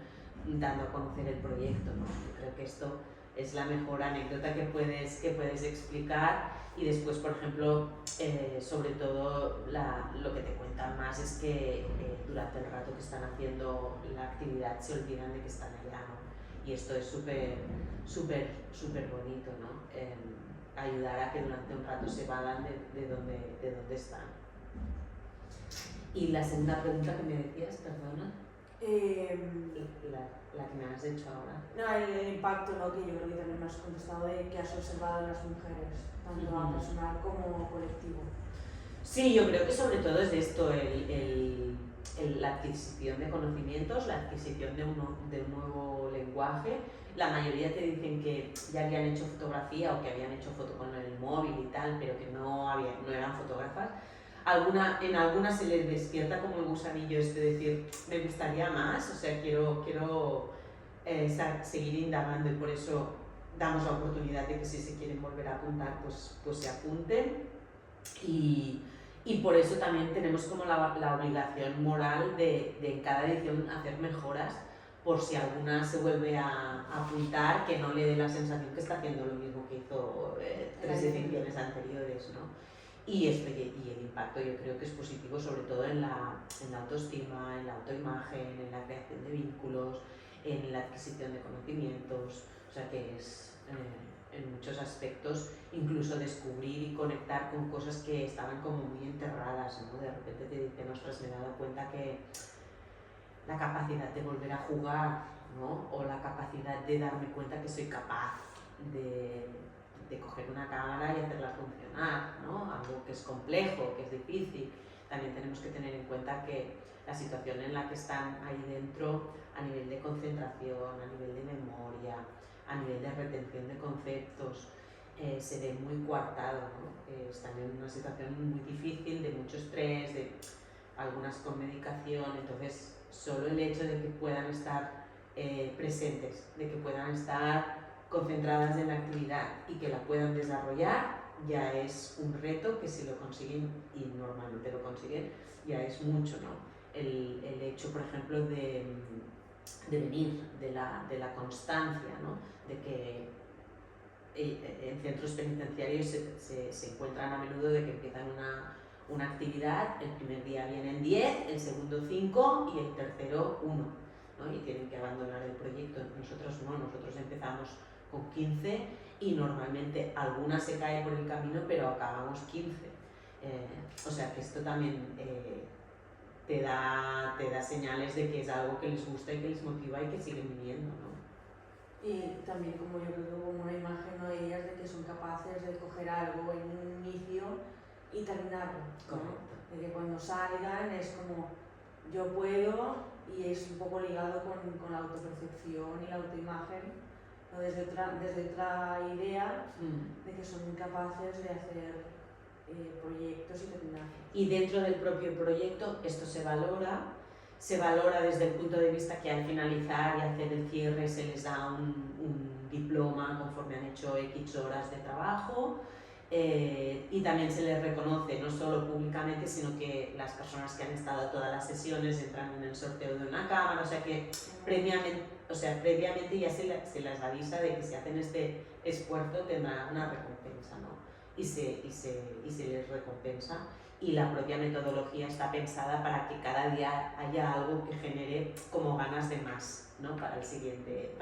dando a conocer el proyecto, ¿no? Yo creo que esto es la mejor anécdota que puedes explicar. Y después, por ejemplo, sobre todo lo que te cuentan más es que durante el rato que están haciendo la actividad se olvidan de que están allá, ¿no? Y esto es súper bonito, ¿no? Ayudar a que durante un rato se vayan de dónde están. Y la segunda pregunta que me decías, perdona. La que me has hecho ahora. No, el impacto, ¿no? Que yo creo que también me has contestado de que has observado en las mujeres, tanto a personal como colectivo. Sí, yo creo que sobre todo es esto, la adquisición de conocimientos, la adquisición de un nuevo lenguaje. La mayoría te dicen que ya habían hecho fotografía o que habían hecho foto con el móvil y tal, pero que no eran fotógrafas. En algunas se les despierta como el gusanillo este de decir, me gustaría más, o sea, quiero seguir indagando, y por eso damos la oportunidad de que si se quieren volver a apuntar, pues se apunten. Y por eso también tenemos como la obligación moral de en cada edición hacer mejoras, por si alguna se vuelve a apuntar, que no le dé la sensación que está haciendo lo mismo que hizo 3 ediciones anteriores, ¿no? Y el impacto yo creo que es positivo, sobre todo en la autoestima, en la autoimagen, en la creación de vínculos, en la adquisición de conocimientos, o sea que es en muchos aspectos incluso descubrir y conectar con cosas que estaban como muy enterradas, ¿no? De repente te dicen, ostras, me he dado cuenta que la capacidad de volver a jugar, ¿no? O la capacidad de darme cuenta que soy capaz de coger una cámara y hacerla funcionar, ¿no? Algo que es complejo, que es difícil. También tenemos que tener en cuenta que la situación en la que están ahí dentro, a nivel de concentración, a nivel de memoria, a nivel de retención de conceptos, se ve muy coartado, ¿no? Están en una situación muy difícil, de mucho estrés, de algunas con medicación, entonces solo el hecho de que puedan estar presentes, de que puedan estar concentradas en la actividad y que la puedan desarrollar, ya es un reto que si lo consiguen, y normalmente lo consiguen, ya es mucho, ¿no? El hecho, por ejemplo, de venir, de la constancia, ¿no? De que en centros penitenciarios se encuentran a menudo de que empiezan una actividad, el primer día vienen 10, el segundo 5 y el tercero 1, ¿no? Y tienen que abandonar el proyecto. Nosotros no, nosotros empezamos con 15 y normalmente alguna se cae por el camino, pero acabamos 15. O sea que esto también te da señales de que es algo que les gusta y que les motiva y que siguen viniendo, ¿no? Y también como yo creo que como una imagen, ¿no?, de ellas de que son capaces de coger algo en un inicio y terminarlo, ¿no? De que cuando salgan es como yo puedo, y es un poco ligado con la autopercepción y la autoimagen, ¿no? desde otra idea de que son capaces de hacer proyectos y terminarlos. Y dentro del propio proyecto esto se valora desde el punto de vista que al finalizar y hacer el cierre se les da un diploma conforme han hecho X horas de trabajo, y también se les reconoce no solo públicamente, sino que las personas que han estado todas las sesiones entran en el sorteo de una cámara, o sea que previamente ya se les avisa de que si hacen este esfuerzo tendrán una recompensa, ¿no? Y se les recompensa, y la propia metodología está pensada para que cada día haya algo que genere como ganas de más, ¿no? Para el siguiente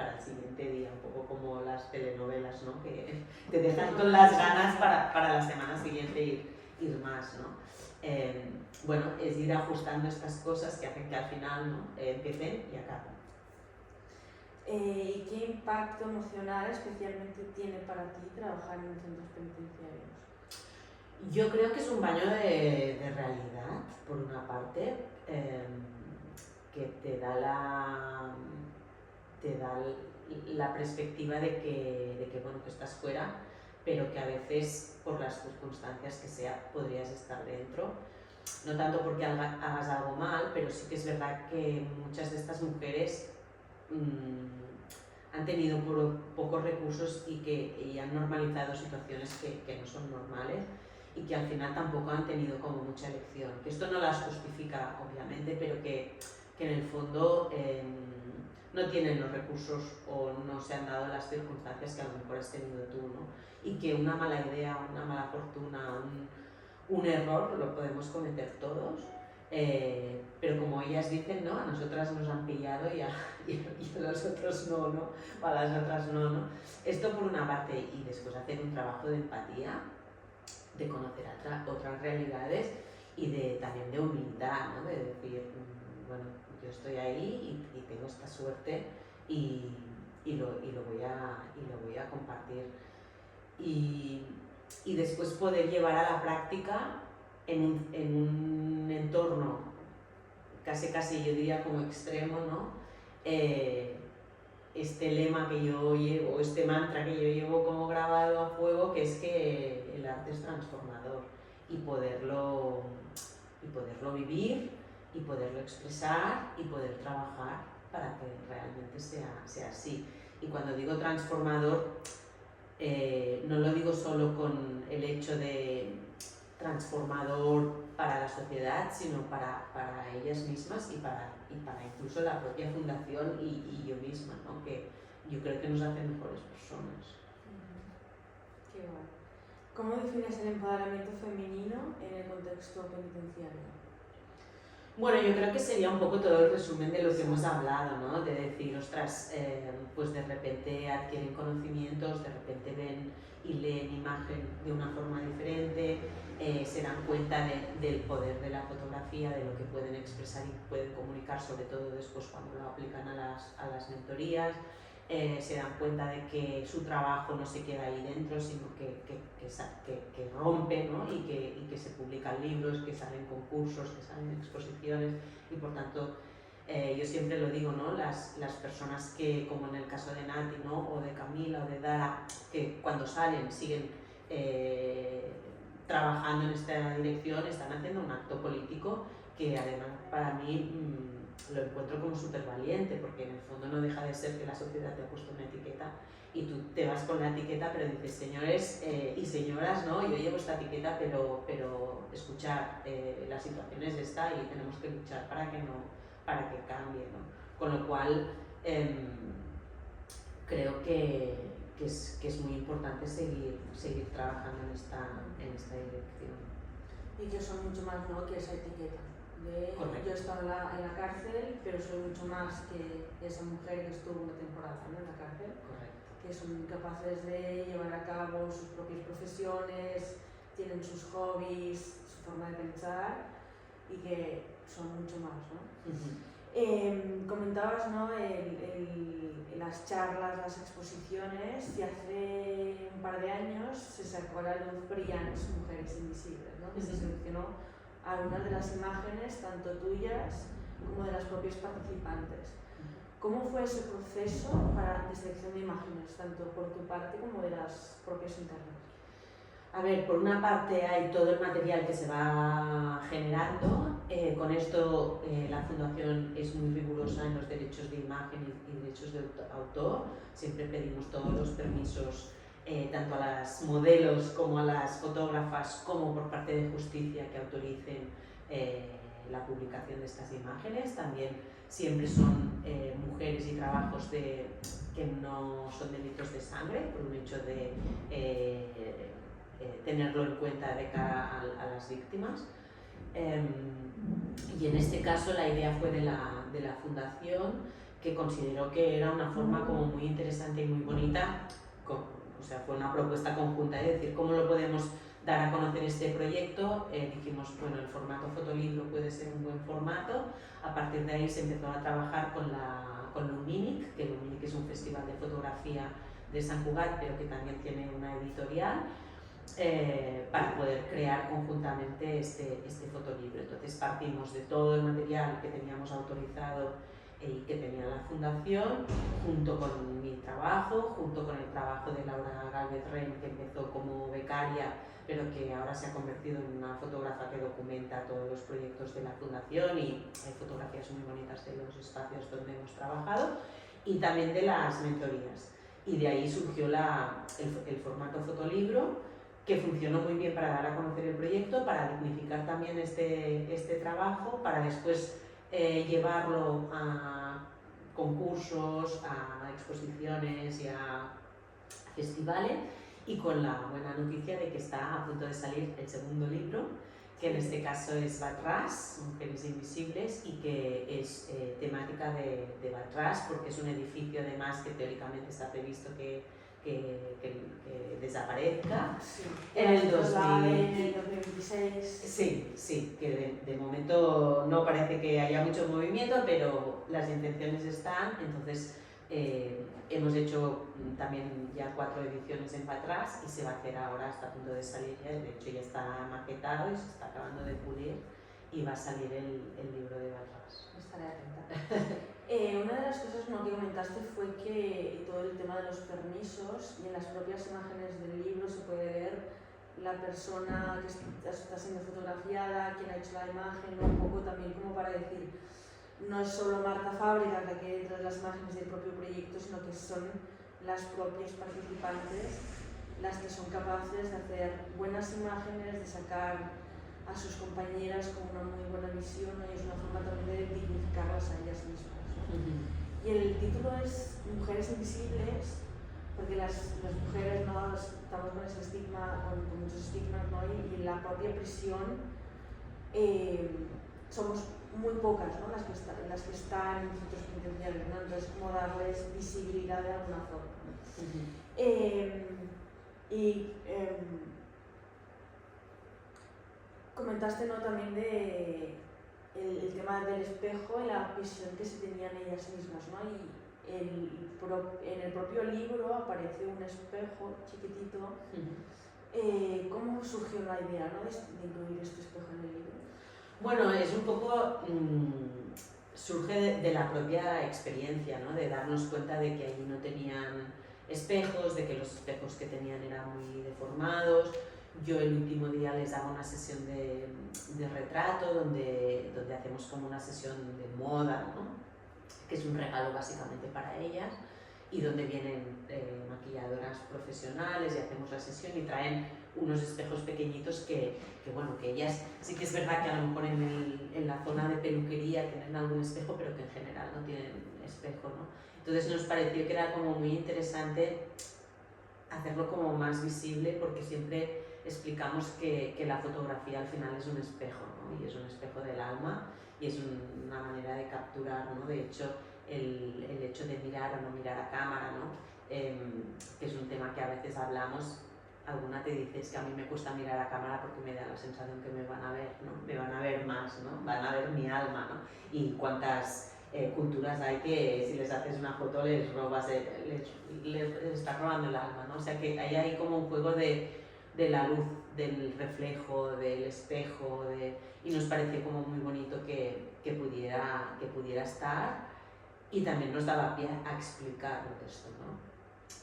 día, un poco como las telenovelas, ¿no? Que te dejan con las ganas para la semana siguiente ir más, ¿no? Bueno, es ir ajustando estas cosas que hacen que al final, ¿no?, empiecen y acaben. ¿Y qué impacto emocional especialmente tiene para ti trabajar en centros penitenciarios? Yo creo que es un baño de realidad, por una parte, que te da la perspectiva de que bueno, que estás fuera, pero que a veces por las circunstancias que sea podrías estar dentro. No tanto porque hagas algo mal, pero sí que es verdad que muchas de estas mujeres han tenido pocos recursos y han normalizado situaciones que no son normales, y que al final tampoco han tenido como mucha elección. Que esto no las justifica, obviamente, pero que en el fondo no tienen los recursos o no se han dado las circunstancias que a lo mejor has tenido tú, ¿no? Y que una mala idea, una mala fortuna, un error lo podemos cometer todos, pero como ellas dicen, ¿no? A nosotras nos han pillado y a los otros no, ¿no? O a las otras no, ¿no? Esto por una parte, y después hacer un trabajo de empatía, de conocer otras realidades y también de humildad, ¿no? De decir, bueno, yo estoy ahí y tengo esta suerte y lo voy a compartir. Y después poder llevar a la práctica en un entorno casi yo diría como extremo, ¿no? Este lema que yo llevo, este mantra que yo llevo como grabado a fuego, que es que el arte es transformador y poderlo vivir y poderlo expresar y poder trabajar para que realmente sea así. Y cuando digo transformador, no lo digo solo con el hecho de transformador para la sociedad, sino para ellas mismas y para incluso la propia fundación y yo misma, ¿no? Que yo creo que nos hacen mejores personas. Qué guay. ¿Cómo defines el empoderamiento femenino en el contexto penitenciario? Bueno, yo creo que sería un poco todo el resumen de lo que hemos hablado, ¿no? De decir, ostras, pues de repente adquieren conocimientos, de repente ven y leen imagen de una forma diferente, se dan cuenta del poder de la fotografía, de lo que pueden expresar y pueden comunicar, sobre todo después cuando lo aplican a las mentorías. Se dan cuenta de que su trabajo no se queda ahí dentro, sino que rompe, ¿no? y que se publican libros, que salen concursos, que salen exposiciones y por tanto yo siempre lo digo, ¿no? Las personas que, como en el caso de Nati, ¿no? O de Camila o de Dara, que cuando salen siguen trabajando en esta dirección, están haciendo un acto político que además para mí lo encuentro como súper valiente, porque en el fondo no deja de ser que la sociedad te ha puesto una etiqueta y tú te vas con la etiqueta, pero dices, señores y señoras, ¿no? Yo llevo esta etiqueta, pero escuchar, la situación es esta y tenemos que luchar para que cambie, ¿no? Con lo cual, creo que es muy importante seguir trabajando en esta dirección. Y que son mucho más, ¿no? Que esa etiqueta. Yo he estado en la cárcel, pero soy mucho más que esa mujer que estuvo una temporada, ¿no? En la cárcel. Correcto. Que son capaces de llevar a cabo sus propias profesiones, tienen sus hobbies, su forma de pensar y que son mucho más, ¿no? Comentabas, ¿no? Las charlas, las exposiciones, y hace un par de años se sacó a la luz Brillantes Mujeres Invisibles, ¿no? Que se seleccionó algunas de las imágenes, tanto tuyas como de las propias participantes. ¿Cómo fue ese proceso de selección de imágenes, tanto por tu parte como de las propias internas? A ver, por una parte hay todo el material que se va generando, con esto la Fundación es muy rigurosa en los derechos de imagen y derechos de autor, siempre pedimos todos los permisos tanto a las modelos como a las fotógrafas como por parte de justicia que autoricen la publicación de estas imágenes. También siempre son mujeres y trabajos que no son delitos de sangre, por un hecho de tenerlo en cuenta de cara a las víctimas. Y en este caso la idea fue de la Fundación, que consideró que era una forma como muy interesante y muy bonita, o sea, fue una propuesta conjunta de decir cómo lo podemos dar a conocer este proyecto. Dijimos, bueno, el formato fotolibro puede ser un buen formato. A partir de ahí se empezó a trabajar con Luminic, que Luminic es un festival de fotografía de Sant Cugat, pero que también tiene una editorial, para poder crear conjuntamente este fotolibro. Entonces partimos de todo el material que teníamos autorizado y que tenía la Fundación, junto con mi trabajo, junto con el trabajo de Laura Gálvez Rein, que empezó como becaria, pero que ahora se ha convertido en una fotógrafa que documenta todos los proyectos de la Fundación, y hay fotografías muy bonitas de los espacios donde hemos trabajado y también de las mentorías. Y de ahí surgió el formato fotolibro, que funcionó muy bien para dar a conocer el proyecto, para dignificar también este trabajo, para después llevarlo a concursos, a exposiciones y a festivales, y con la buena noticia de que está a punto de salir el segundo libro, que en este caso es Bat-Ras, Mujeres Invisibles, y que es temática de Bat-Ras, porque es un edificio además que teóricamente está previsto que que desaparezca. Sí. En el 2026. Sí, que de momento no parece que haya mucho movimiento, pero las intenciones están. Entonces hemos hecho también ya 4 ediciones en Batrás y se va a hacer ahora, está a punto de salir ya, de hecho ya está maquetado y se está acabando de pulir y va a salir el libro de Batrás. Estaré atenta. Una de las cosas que comentaste fue que todo el tema de los permisos, y en las propias imágenes del libro se puede ver la persona que está siendo fotografiada, quién ha hecho la imagen, un poco también como para decir, no es solo Marta Fábregas la que hay detrás de las imágenes del propio proyecto, sino que son las propias participantes las que son capaces de hacer buenas imágenes, de sacar a sus compañeras con una muy buena visión, ¿no? Y es una forma también de dignificarlas a ellas mismas, ¿no? Y el título es Mujeres Invisibles, porque las mujeres, ¿no? Estamos con ese estigma, con muchos estigmas, ¿no? Y en la propia prisión somos muy pocas, ¿no? las que están en centros penitenciarios, ¿no? Entonces, como darles visibilidad de alguna forma, ¿no? Comentaste, ¿no? También de el tema del espejo y la visión que se tenían ellas mismas, ¿no? Y en el propio libro aparece un espejo chiquitito. ¿Cómo surgió la idea, ¿no? de incluir este espejo en el libro? Bueno, es un poco, surge de la propia experiencia, ¿no? De darnos cuenta de que allí no tenían espejos, de que los espejos que tenían eran muy deformados. Yo el último día les daba una sesión de retrato donde hacemos como una sesión de moda, ¿no? Que es un regalo básicamente para ellas, y donde vienen maquilladoras profesionales y hacemos la sesión y traen unos espejos pequeñitos que ellas sí que es verdad que a lo mejor en la zona de peluquería tienen algún espejo, pero que en general no tienen espejo, ¿no? Entonces nos pareció que era como muy interesante hacerlo como más visible, porque siempre explicamos que la fotografía al final es un espejo, ¿no? Y es un espejo del alma y es una manera de capturar, ¿no? De hecho, el hecho de mirar o no mirar a cámara, ¿no? Que es un tema que a veces hablamos. Alguna te dice, es que a mí me cuesta mirar a cámara porque me da la sensación que me van a ver, ¿no? Me van a ver más, ¿no? Van a ver mi alma, ¿no? Y cuántas culturas hay que si les haces una foto les robas, les estás robando el alma, ¿no? O sea que ahí hay como un juego de la luz, del reflejo, del espejo, y nos pareció como muy bonito que pudiera estar, y también nos daba pie a explicarlo esto, ¿no?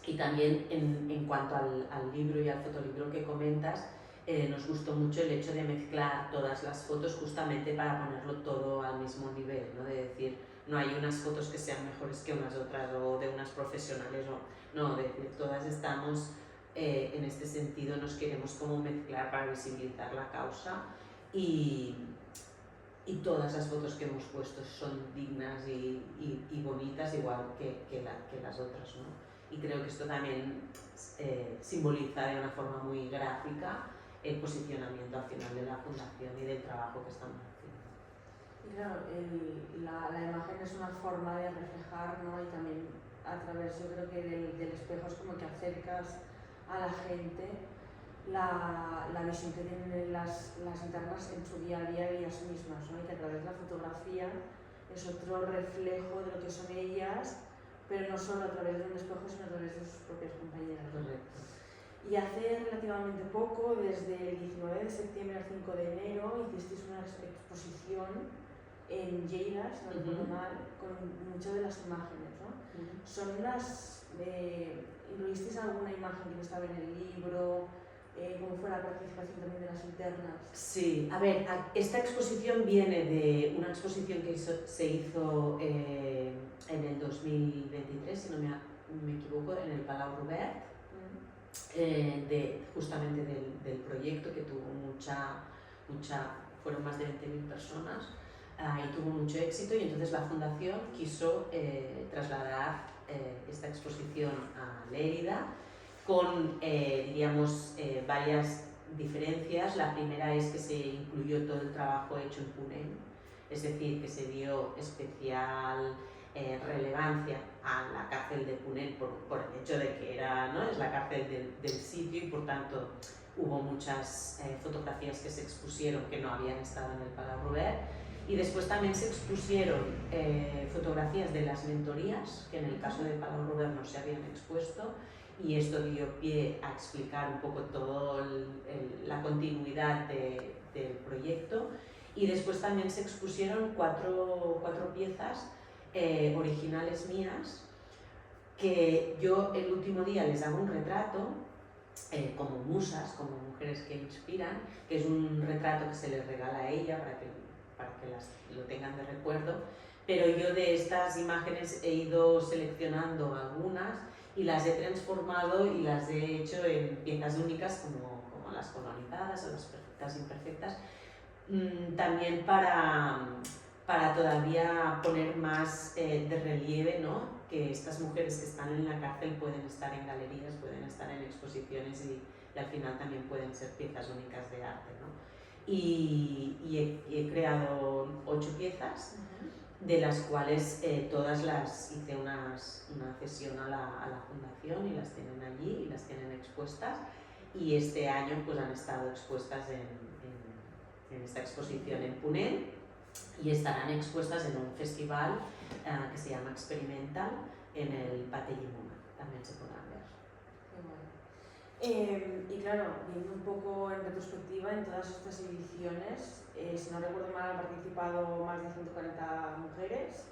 Y también en cuanto al libro y al fotolibro que comentas, nos gustó mucho el hecho de mezclar todas las fotos justamente para ponerlo todo al mismo nivel, ¿no? De decir, no hay unas fotos que sean mejores que unas otras o de unas profesionales, no, de todas estamos en este sentido, nos queremos como mezclar para visibilizar la causa, y todas las fotos que hemos puesto son dignas y bonitas igual que las otras, ¿no? Y creo que esto también simboliza de una forma muy gráfica el posicionamiento al final de la fundación y del trabajo que estamos haciendo. Y claro, la imagen es una forma de reflejar, ¿no? Y también a través, yo creo que del espejo es como que acercas a la gente la visión que tienen las internas en su día a día de ellas mismas, ¿no? Y que a través de la fotografía es otro reflejo de lo que son ellas, pero no solo a través de un espejo, sino a través de sus propias compañeras. Correcto. Y hace relativamente poco, desde el 19 de septiembre al 5 de enero, hicisteis una exposición en Lleida, si no recuerdo mal, con muchas de las imágenes, ¿no? Son ¿incluisteis alguna imagen que no estaba en el libro? ¿Cómo fue la participación también de las internas? Sí, a ver, esta exposición viene de una exposición que se hizo en el 2023, si no me equivoco, en el Palau Robert, justamente del proyecto, que tuvo fueron más de 20.000 personas, y tuvo mucho éxito, y entonces la fundación quiso trasladar esta exposición a Lérida con, varias diferencias. La primera es que se incluyó todo el trabajo hecho en Ponent, es decir, que se dio especial relevancia a la cárcel cárcel de Punent por el hecho de que era, ¿no? Es la cárcel del sitio y por tanto hubo muchas fotografías que se expusieron que no habían estado en el Palau Robert. Y después también se expusieron fotografías de las mentorías, que en el caso de Palau Robert no se habían expuesto, y esto dio pie a explicar un poco toda la continuidad del proyecto. Y después también se expusieron cuatro piezas originales mías, que yo el último día les hago un retrato como musas, como mujeres que inspiran, que es un retrato que se les regala a ella para que lo tengan de recuerdo, pero yo de estas imágenes he ido seleccionando algunas y las he transformado y las he hecho en piezas únicas como las colonizadas o las perfectas imperfectas, también para todavía poner más de relieve, ¿no? Que estas mujeres que están en la cárcel pueden estar en galerías, pueden estar en exposiciones y al final también pueden ser piezas únicas de arte, ¿no? Y he creado 8 piezas, de las cuales todas las hice una cesión a la fundación y las tienen allí y las tienen expuestas, y este año pues han estado expuestas en esta exposición en Punent y estarán expuestas en un festival que se llama Experimental en el Pate Llimona, también se podrán ver. Y claro, viendo un poco en retrospectiva en todas estas ediciones, si no recuerdo mal, han participado más de 140 mujeres,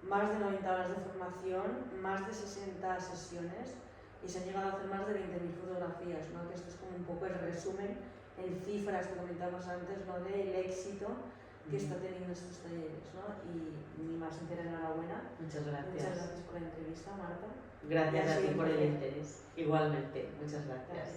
más de 90 horas de formación, más de 60 sesiones y se han llegado a hacer más de 20.000 fotografías, ¿no? Que esto es como un poco el resumen en cifras que comentamos antes, ¿no? Del éxito que está teniendo estos talleres, ¿no? Y mi más sincera enhorabuena. Muchas gracias. Muchas gracias por la entrevista, Marta. Gracias a ti por el interés. Igualmente, muchas gracias.